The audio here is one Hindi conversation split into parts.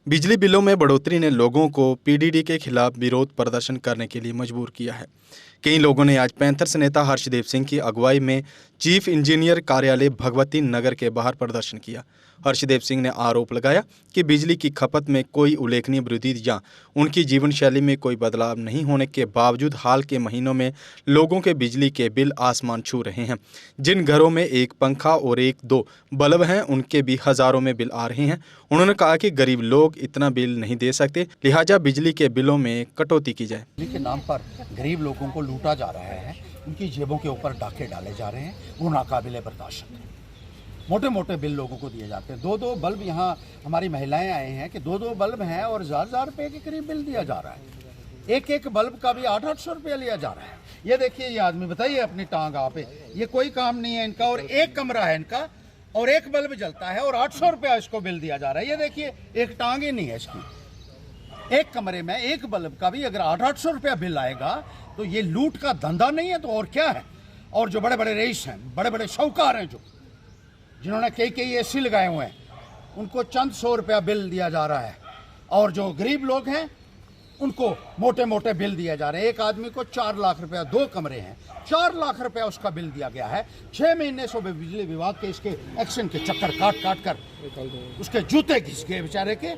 बिजली बिलों में बढ़ोतरी ने लोगों को पीडीडी के खिलाफ विरोध प्रदर्शन करने के लिए मजबूर किया है। कई लोगों ने आज पैंथर्स नेता हर्षदेव सिंह की अगुवाई में चीफ इंजीनियर कार्यालय भगवती नगर के बाहर प्रदर्शन किया। हर्षदेव सिंह ने आरोप लगाया कि बिजली की खपत में कोई उल्लेखनीय वृद्धि या उनकी जीवन शैली में कोई बदलाव नहीं होने के बावजूद हाल के महीनों में लोगों के बिजली के बिल आसमान छू रहे हैं। जिन घरों में एक पंखा और एक दो बल्ब हैं, उनके भी हजारों में बिल आ रहे हैं। उन्होंने कहा कि गरीब लोग इतना बिल नहीं दे सकते, लिहाजा बिजली के बिलों में कटौती की जाए। बिजली के नाम पर गरीब लोगों को लूटा जा रहा है, उनकी जेबों के ऊपर डाके डाले जा रहे हैं, वो नाकाबिले बर्दाश्त है। मोटे मोटे बिल लोगों को दिए जाते हैं। दो बल्ब, यहाँ हमारी महिलाएं आए हैं कि दो बल्ब हैं और हजार रुपए के करीब बिल दिया जा रहा है। एक बल्ब का भी 800 रुपया लिया जा रहा है। ये देखिए, ये आदमी बताइए अपनी टांग आप, ये कोई काम नहीं है इनका, और एक कमरा है इनका और एक बल्ब जलता है और 800 रुपया इसको बिल दिया जा रहा है। ये देखिए, एक टांग ही नहीं है इसकी। एक कमरे में एक बल्ब का भी अगर 800 रुपया बिल आएगा तो ये लूट का धंधा नहीं है तो और क्या है। और जो बड़े बड़े रईस हैं, बड़े बड़े शौकार हैं, जो जिन्होंने कई एसी लगाए हुए हैं, उनको चंद 100 रुपया बिल दिया जा रहा है। और जो गरीब लोग हैं उनको मोटे मोटे बिल दिए जा रहे हैं। एक आदमी को 4 लाख रुपया, 2 कमरे हैं, 4 लाख रुपया उसका बिल दिया गया है। 6 महीने से बिजली विभाग के इसके एक्शन के चक्कर काट कर उसके जूते घिस गए बेचारे के।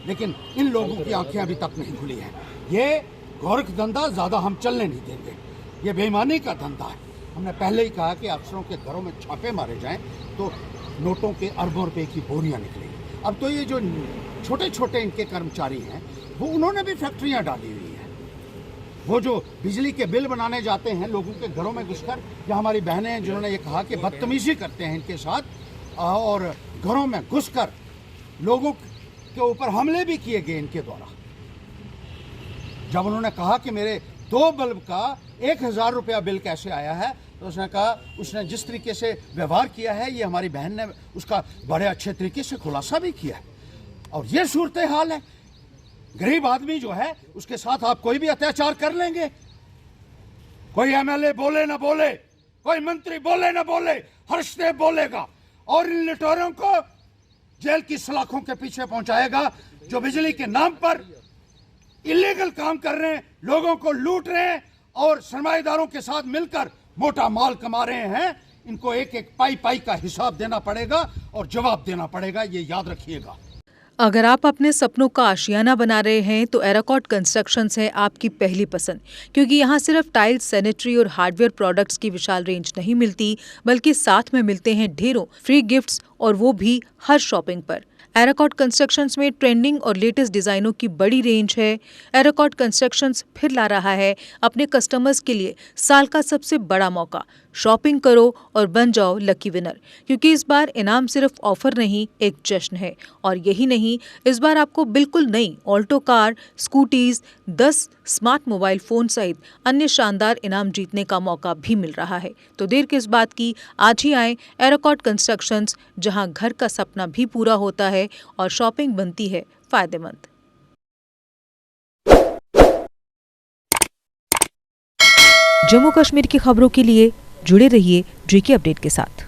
लेकिन इन लोगों की आंखें अभी तक नहीं खुली हैं। ये गोरख धंधा ज़्यादा हम चलने नहीं देंगे, ये बेईमानी का धंधा है। हमने पहले ही कहा कि अफसरों के घरों में छापे मारे जाएं तो नोटों के अरबों रुपए की बोरियां निकलेंगी। अब तो ये जो छोटे छोटे इनके कर्मचारी हैं, वो उन्होंने भी फैक्ट्रियां डाली हुई हैं। वो जो बिजली के बिल बनाने जाते हैं लोगों के घरों में घुसकर, या हमारी बहनें हैं जिन्होंने ये कहा कि बदतमीजी करते हैं इनके साथ और घरों में घुसकर लोगों के ऊपर हमले भी किए गए इनके द्वारा। जब उन्होंने कहा कि मेरे 2 बल्ब का 1000 रुपया बिल कैसे आया है, तो उसने कहा, उसने जिस तरीके से व्यवहार किया है, ये हमारी बहन ने उसका बड़े अच्छे तरीके से खुलासा भी किया है। और ये सूरत हाल है। गरीब आदमी जो है उसके साथ आप कोई भी अत्याचार कर लेंगे। कोई एमएलए बोले ना बोले, कोई मंत्री बोले ना बोले, हर्षदेव बोलेगा और इन लिटोरों को जेल की सलाखों के पीछे पहुंचाएगा, जो बिजली के नाम पर इलीगल काम कर रहे हैं, लोगों को लूट रहे हैं और सरमाएदारों के साथ मिलकर मोटा माल कमा रहे हैं। इनको एक पाई का हिसाब देना पड़ेगा और जवाब देना पड़ेगा, ये याद रखिएगा। अगर आप अपने सपनों का आशियाना बना रहे हैं तो एराकॉट कंस्ट्रक्शंस है आपकी पहली पसंद, क्योंकि यहाँ सिर्फ टाइल्स, सैनिटरी और हार्डवेयर प्रोडक्ट्स की विशाल रेंज नहीं मिलती, बल्कि साथ में मिलते हैं ढेरों फ्री गिफ्ट्स, और वो भी हर शॉपिंग पर। एराकॉट कंस्ट्रक्शंस में ट्रेंडिंग और लेटेस्ट डिजाइनों की बड़ी रेंज है। एराकॉट कंस्ट्रक्शंस फिर ला रहा है अपने कस्टमर्स के लिए साल का सबसे बड़ा मौका। शॉपिंग करो और बन जाओ लकी विनर, क्योंकि इस बार इनाम सिर्फ ऑफर नहीं, एक जश्न है। और यही नहीं, इस बार आपको बिल्कुल नई Alto car, scooties, 10 smart mobile phone सहित अन्य शानदार इनाम जीतने का मौका भी मिल रहा है। तो देर किस बात की, आज ही आए एराकॉट कंस्ट्रक्शंस, जहां घर का सपना भी पूरा होता है और शॉपिंग बनती है फायदेमंद। जम्मू कश्मीर की खबरों के लिए जुड़े रहिए JK अपडेट के साथ।